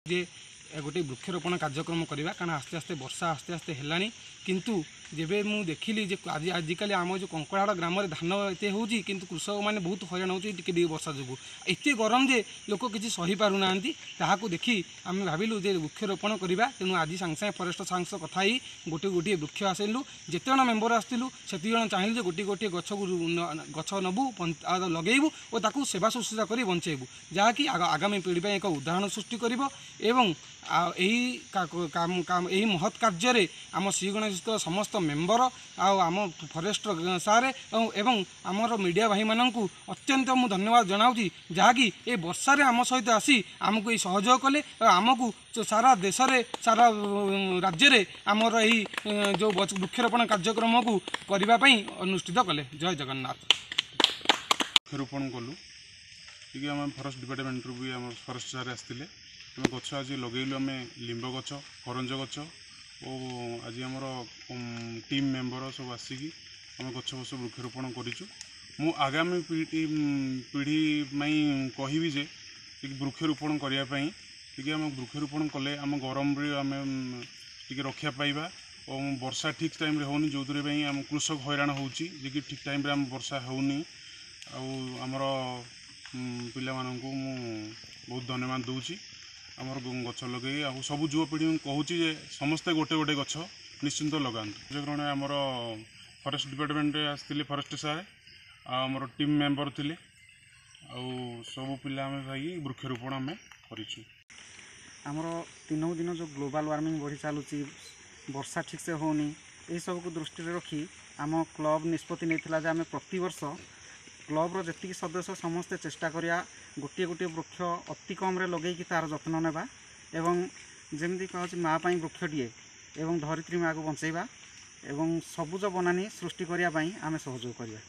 जे गोटे वृक्षरोपण कार्यक्रम करवा कारण आस्ते आस्ते वर्षा आस्ते आस्ते है किंतु जेबे मु देखिली जे आजिकल आम जो कंकड़ाहाड़ ग्राम में धान एत हो कृषक मैंने बहुत हैरान होती वर्षा जो एत गरम जे लोक किसी सही पार ना ताकू देखी आम भाविलु जे वृक्षरोपण करवा तेणु आज सांगे सांगे फरेस्ट सांस कथा गोटे गोटे वृक्ष आसलु जिते जन मेम्बर आसलु से जन चाहिए जे गोटे गोटे गछ नबू लगेबू और ताकू सेवा शुश्रूषा कर बंचेबू जहाँकि आगामी पीढ़ी एक उदाहरण सृष्टि कर यही महत् कार्य आम श्रीगणेश समस्त मेम्बर आम फरेस्ट सारे एवं आमर मीडिया भाई मानू अत्यंत मु धन्यवाद जनाऊँगी जहाँकि ये वर्षारे आम सहित आसी आमको ये सहयोग कले आमको सारा देश रे सारा राज्य रे आमर यही जो वृक्षरोपण कार्यक्रम को करने अनुष्ठित कले। जय जगन्नाथ। वृक्षरोपण कलु ठीक आम फरेस्ट डिपार्टमेंट भी आम फरेस्ट सारे आसते आम गछ आज लगेलु आम लिंब गछ करंज गछ और आज आमर टीम मेम्बर सब आसिकी आम गछ बस वृक्षरोपण करूँ। मु आगामी पीढ़ी कहबी जे वृक्षरोपण करने टी आम वृक्षरोपण कले आम गरम आम टी रक्षा पाइबा और वर्षा ठीक टाइम रे होनी जो आम कृषक हैरान होची जे ठीक टाइम रे आम वर्षा होनी आमर पिला मानकु मु बहुत धन्यवाद दूची आमर गछ लगे आ सब युवपीढ़ी कहूँ जे समस्ते गोटे गोटे गछ निश्चिंत लगातु। कार्यक्रम आमर फरेस्ट डिपार्टमेंट आसते फरेस्ट सारे आमर टीम मेम्बर थिले सब पिला आम भाई वृक्षरोपण आम करूँ। आमर तीनों दिन जो ग्लोबल वार्मिंग बढ़ी चलुची वर्षा ठीक से होनी यही सब को दृष्टि रखी आम क्लब निष्पत्ति नहीं आम प्रति वर्ष क्लब्र जी सदस्य समस्ते चेष्टा करिया गोटे गोटे वृक्ष अति कम लगे तार जत्न नेबा एवं जमी कह माँ वृक्षटीए एवं धरित्री माँ को बंचेबा एवं सबुज बनानी सृष्टि करने आम सहयोग करिया।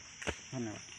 धन्यवाद।